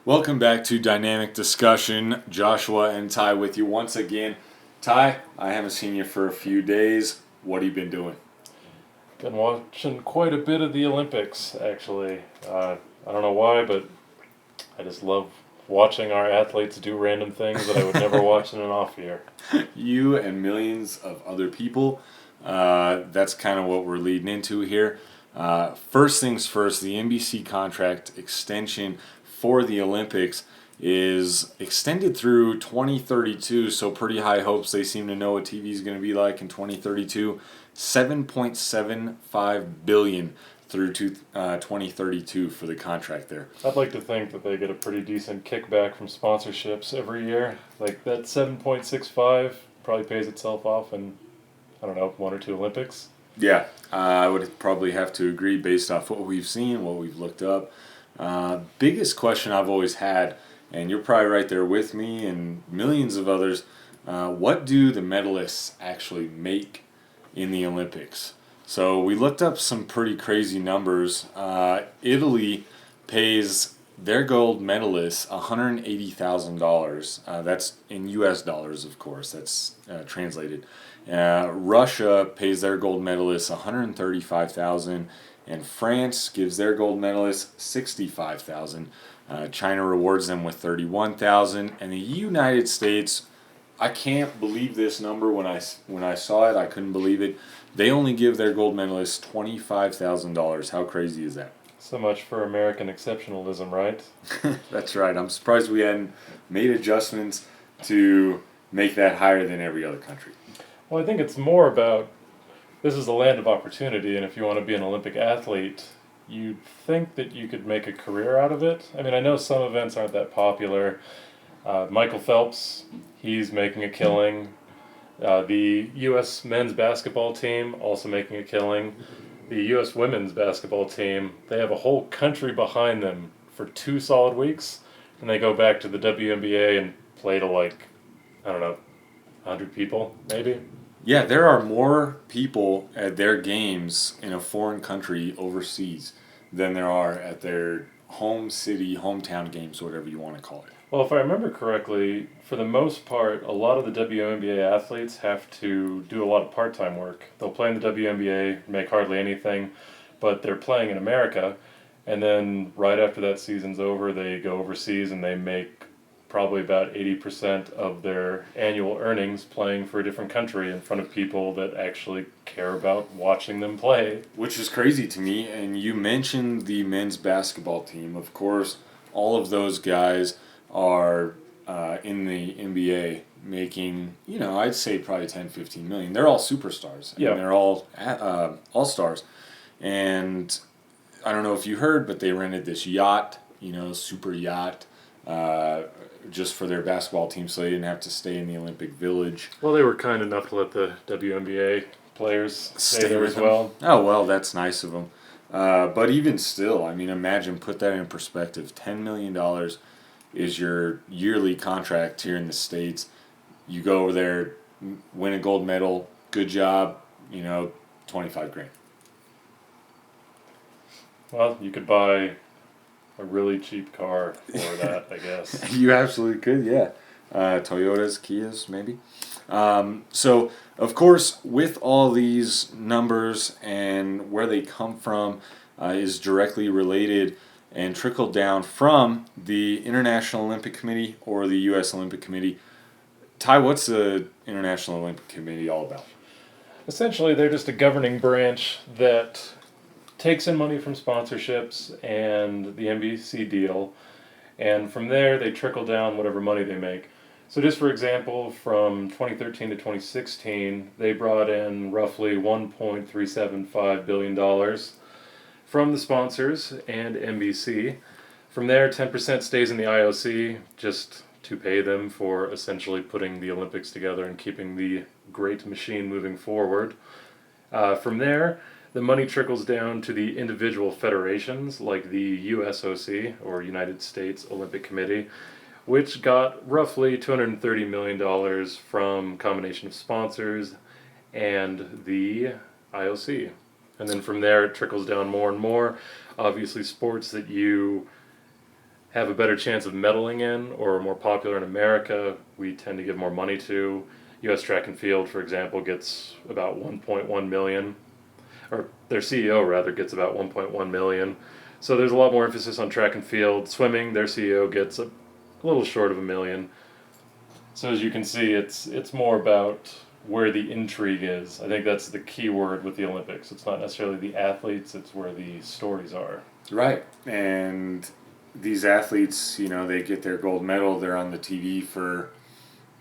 Welcome back to Dynamic Discussion. Joshua and Ty with you once again. Ty, I haven't seen you for a few days. What have you been doing? Been watching quite a bit of the Olympics, actually. I don't know why, but I just love watching our athletes do random things that I would never watch in an off year. You and millions of other people. That's kind of what we're leading into here. First things first, the NBC contract extension for the Olympics is extended through 2032, so pretty high hopes. They seem to know what TV is going to be like in 2032. 7.75 billion through to 2032 for the contract there. I'd like to think that they get a pretty decent kickback from sponsorships every year. Like that 7.65 probably pays itself off in, I don't know, one or two Olympics. Yeah, I would probably have to agree based off what we've seen, what we've looked up. Biggest question I've always had, and you're probably right there with me and millions of others, what do the medalists actually make in the Olympics? So we looked up some pretty crazy numbers. Italy pays their gold medalists $180,000. That's in U.S. dollars, of course. That's translated. Russia pays their gold medalists $135,000, and France gives their gold medalists $65,000. China rewards them with $31,000, and the United States, I can't believe this number. When I saw it, I couldn't believe it. They only give their gold medalists $25,000. How crazy is that? So much for American exceptionalism, right? That's right. I'm surprised we hadn't made adjustments to make that higher than every other country. Well, I think it's more about this is a land of opportunity, and if you want to be an Olympic athlete, you'd think that you could make a career out of it. I mean, I know some events aren't that popular. Michael Phelps, he's making a killing. The U.S. men's basketball team also making a killing. The U.S. women's basketball team, they have a whole country behind them for 2 solid weeks, and they go back to the WNBA and play to I don't know, 100 people, maybe? Yeah, there are more people at their games in a foreign country overseas than there are at their home city, hometown games, whatever you want to call it. Well, if I remember correctly, for the most part, a lot of the WNBA athletes have to do a lot of part-time work. They'll play in the WNBA, make hardly anything, but they're playing in America, and then right after that season's over, they go overseas and they make probably about 80% of their annual earnings playing for a different country in front of people that actually care about watching them play. Which is crazy to me. And you mentioned the men's basketball team. Of course, all of those guys are in the NBA making, I'd say probably 10, 15 million. They're all superstars. Yeah. And they're all all-stars. And I don't know if you heard, but they rented this yacht, super yacht, just for their basketball team, so they didn't have to stay in the Olympic Village. Well, they were kind enough to let the WNBA players stay there as with well. Them. Oh, well, that's nice of them. But even still, I mean, imagine, put that in perspective. $10 million is your yearly contract here in the States. You go over there, win a gold medal, good job, $25,000. Well, you could buy a really cheap car for that, I guess. You absolutely could, yeah. Toyotas, Kias, maybe. So, of course, with all these numbers and where they come from is directly related and trickled down from the International Olympic Committee or the U.S. Olympic Committee. Ty, what's the International Olympic Committee all about? Essentially, they're just a governing branch that takes in money from sponsorships and the NBC deal, and from there they trickle down whatever money they make. So just for example, from 2013 to 2016, they brought in roughly $1.375 billion from the sponsors and NBC. From there, 10% stays in the IOC just to pay them for essentially putting the Olympics together and keeping the great machine moving forward. From there, the money trickles down to the individual federations like the USOC, or United States Olympic Committee, which got roughly $230 million from a combination of sponsors and the IOC. And then from there it trickles down more and more. Obviously sports that you have a better chance of medaling in or are more popular in America, we tend to give more money to. U.S. track and field, for example, gets about 1.1 million, or their CEO rather gets about 1.1 million. So there's a lot more emphasis on track and field. Swimming, their CEO gets a little short of a million. So as you can see, it's more about where the intrigue is. I think that's the key word with the Olympics. It's not necessarily the athletes; it's where the stories are. Right. And these athletes, they get their gold medal. They're on the TV for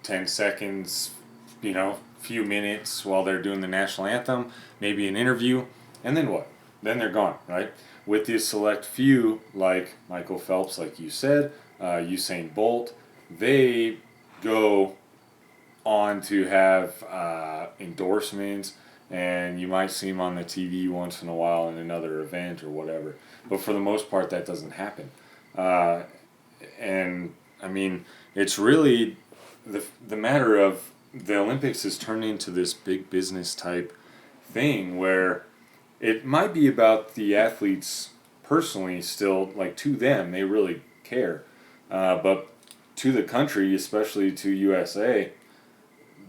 10 seconds, few minutes while they're doing the national anthem, maybe an interview, and then what? Then they're gone, right? With this select few, like Michael Phelps, like you said, Usain Bolt, they go on to have endorsements, and you might see them on the TV once in a while in another event or whatever. But for the most part, that doesn't happen. And I mean, it's really the matter of the Olympics has turned into this big business type thing where it might be about the athletes personally still, like to them, they really care. But to the country, especially to USA,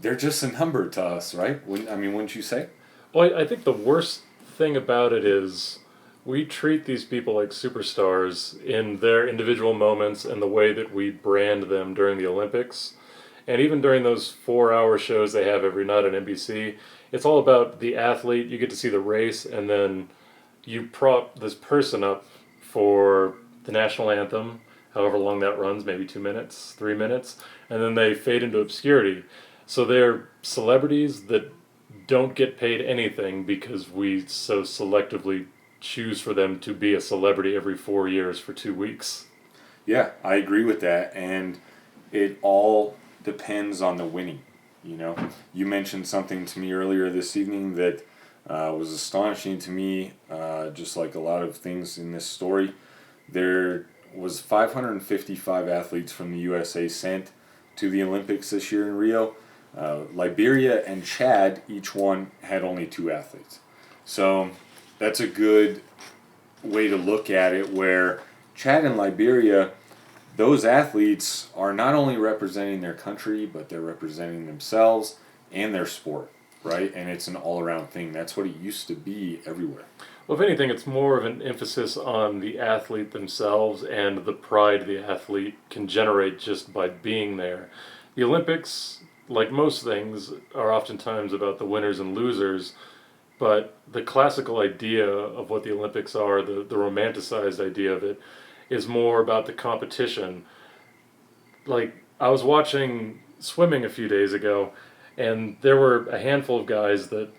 they're just a number to us, right? Wouldn't you say? Well, I think the worst thing about it is we treat these people like superstars in their individual moments and the way that we brand them during the Olympics. And even during those 4 hour shows they have every night on NBC, it's all about the athlete. You get to see the race, and then you prop this person up for the national anthem, however long that runs, maybe 2 minutes, 3 minutes, and then they fade into obscurity. So they're celebrities that don't get paid anything because we so selectively choose for them to be a celebrity every 4 years for 2 weeks. Yeah, I agree with that. And it all depends on the winning. You mentioned something to me earlier this evening that was astonishing to me, just like a lot of things in this story. There was 555 athletes from the USA sent to the Olympics this year in Rio. Liberia and Chad, each one had only 2 athletes. So that's a good way to look at it, where Chad and Liberia, those athletes are not only representing their country, but they're representing themselves and their sport, right? And it's an all-around thing. That's what it used to be everywhere. Well, if anything, it's more of an emphasis on the athlete themselves and the pride the athlete can generate just by being there. The Olympics, like most things, are oftentimes about the winners and losers, but the classical idea of what the Olympics are, the romanticized idea of it, is more about the competition. Like, I was watching swimming a few days ago, and there were a handful of guys that,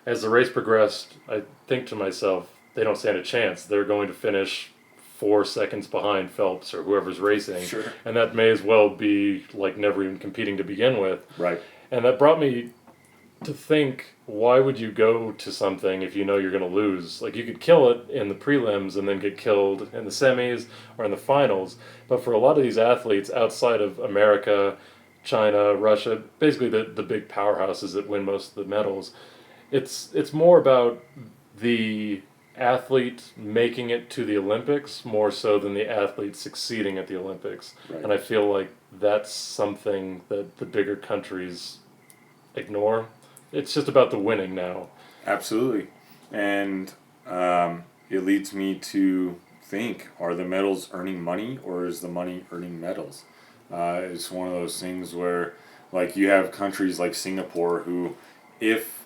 as the race progressed, I think to myself, they don't stand a chance. They're going to finish 4 seconds behind Phelps or whoever's racing. Sure. And that may as well be like never even competing to begin with. Right. And that brought me to think, why would you go to something if you know you're going to lose? Like, you could kill it in the prelims and then get killed in the semis or in the finals. But for a lot of these athletes outside of America, China, Russia, basically the big powerhouses that win most of the medals, it's more about the athlete making it to the Olympics more so than the athlete succeeding at the Olympics. Right. And I feel like that's something that the bigger countries ignore. It's just about the winning now. Absolutely. And it leads me to think, are the medals earning money, or is the money earning medals? It's one of those things where, like, you have countries like Singapore who, if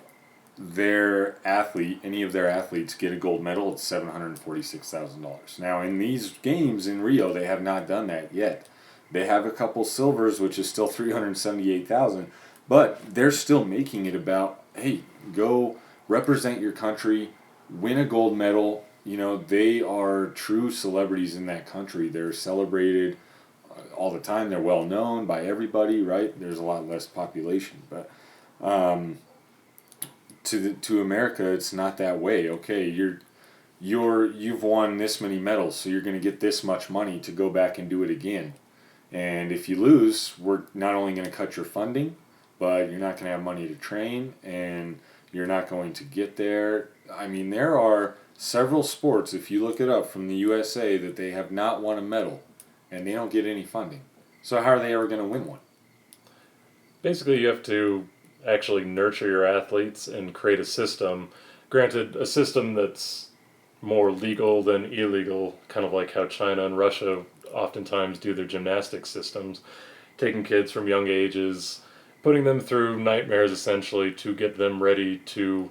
any of their athletes get a gold medal, it's $746,000. Now, in these games in Rio, they have not done that yet. They have a couple silvers, which is still $378,000, but they're still making it about, hey, go represent your country, win a gold medal. They are true celebrities in that country. They're celebrated all the time. They're well known by everybody, right? There's a lot less population, but to America, it's not that way. Okay, you've won this many medals, so you're going to get this much money to go back and do it again. And if you lose, we're not only going to cut your funding, but you're not going to have money to train, and you're not going to get there. I mean, there are several sports, if you look it up, from the USA that they have not won a medal. and they don't get any funding. So how are they ever going to win one? Basically, you have to actually nurture your athletes and create a system. Granted, a system that's more legal than illegal, kind of like how China and Russia oftentimes do their gymnastics systems, taking kids from young ages, putting them through nightmares essentially to get them ready to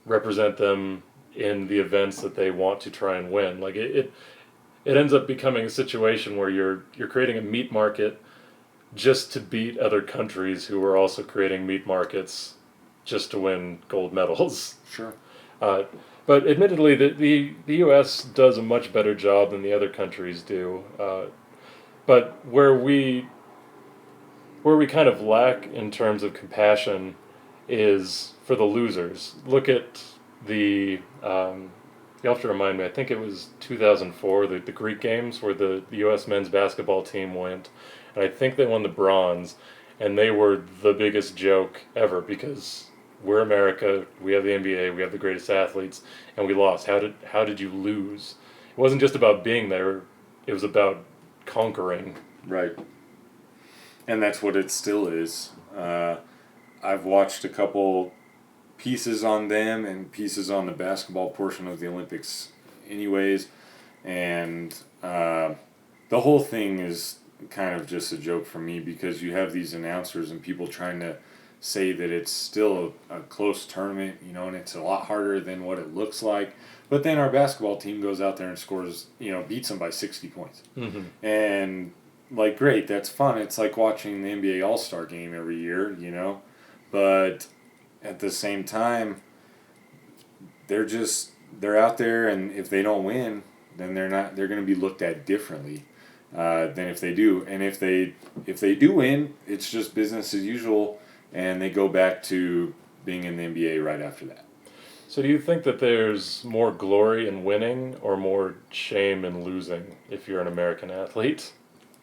represent them in the events that they want to try and win. Like it ends up becoming a situation where you're creating a meat market just to beat other countries who are also creating meat markets just to win gold medals. Sure. Uh, but admittedly, the U.S. does a much better job than the other countries do. But where we kind of lack in terms of compassion is for the losers. Look at the you have to remind me. I think it was 2004, the Greek games where the U.S. men's basketball team went, and I think they won the bronze, and they were the biggest joke ever because we're America, we have the NBA, we have the greatest athletes, and we lost. How did you lose? It wasn't just about being there; it was about conquering. Right. And that's what it still is. I've watched a couple pieces on them and pieces on the basketball portion of the Olympics anyways, and the whole thing is kind of just a joke for me because you have these announcers and people trying to say that it's still a close tournament, and it's a lot harder than what it looks like. But then our basketball team goes out there and scores, beats them by 60 points. Mm-hmm. And, great, that's fun. It's like watching the NBA All-Star game every year, But at the same time, they're out there, and if they don't win, then they're going to be looked at differently than if they do. And if they do win, it's just business as usual, and they go back to being in the NBA right after that. So do you think that there's more glory in winning or more shame in losing if you're an American athlete?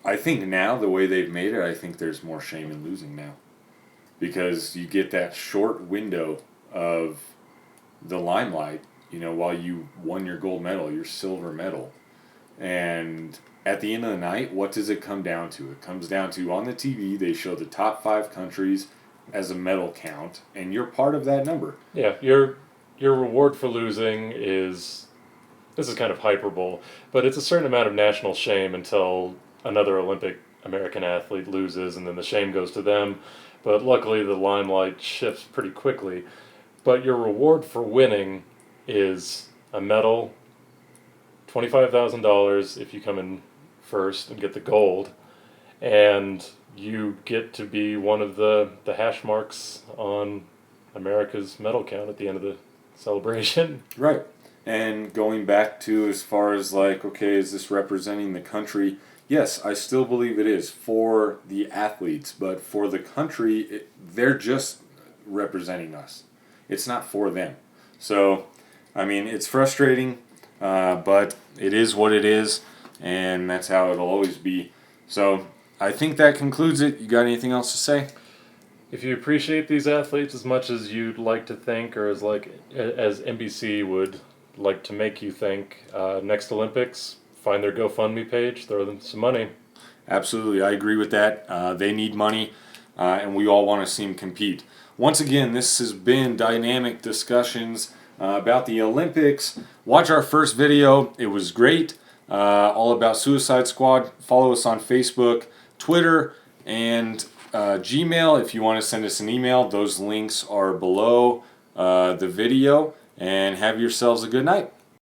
I think now, the way they've made it, I think there's more shame in losing now. Because you get that short window of the limelight, while you won your gold medal, your silver medal. And at the end of the night, what does it come down to? It comes down to, on the TV, they show the top 5 countries as a medal count, and you're part of that number. Yeah, your reward for losing is, this is kind of hyperbole, but it's a certain amount of national shame until another Olympic American athlete loses, and then the shame goes to them. But luckily, the limelight shifts pretty quickly. But your reward for winning is a medal, $25,000 if you come in first and get the gold, and you get to be one of the hash marks on America's medal count at the end of the celebration. Right. And going back to as far as okay, is this representing the country? Yes, I still believe it is for the athletes, but for the country, they're just representing us. It's not for them. So, it's frustrating, but it is what it is, and that's how it'll always be. So, I think that concludes it. You got anything else to say? If you appreciate these athletes as much as you'd like to think, or as NBC would like to make you think, next Olympics, find their GoFundMe page, throw them some money. Absolutely, I agree with that. They need money, and we all want to see them compete. Once again, this has been Dynamic Discussions about the Olympics. Watch our first video. It was great. All about Suicide Squad. Follow us on Facebook, Twitter, and Gmail. If you want to send us an email, those links are below the video. And have yourselves a good night.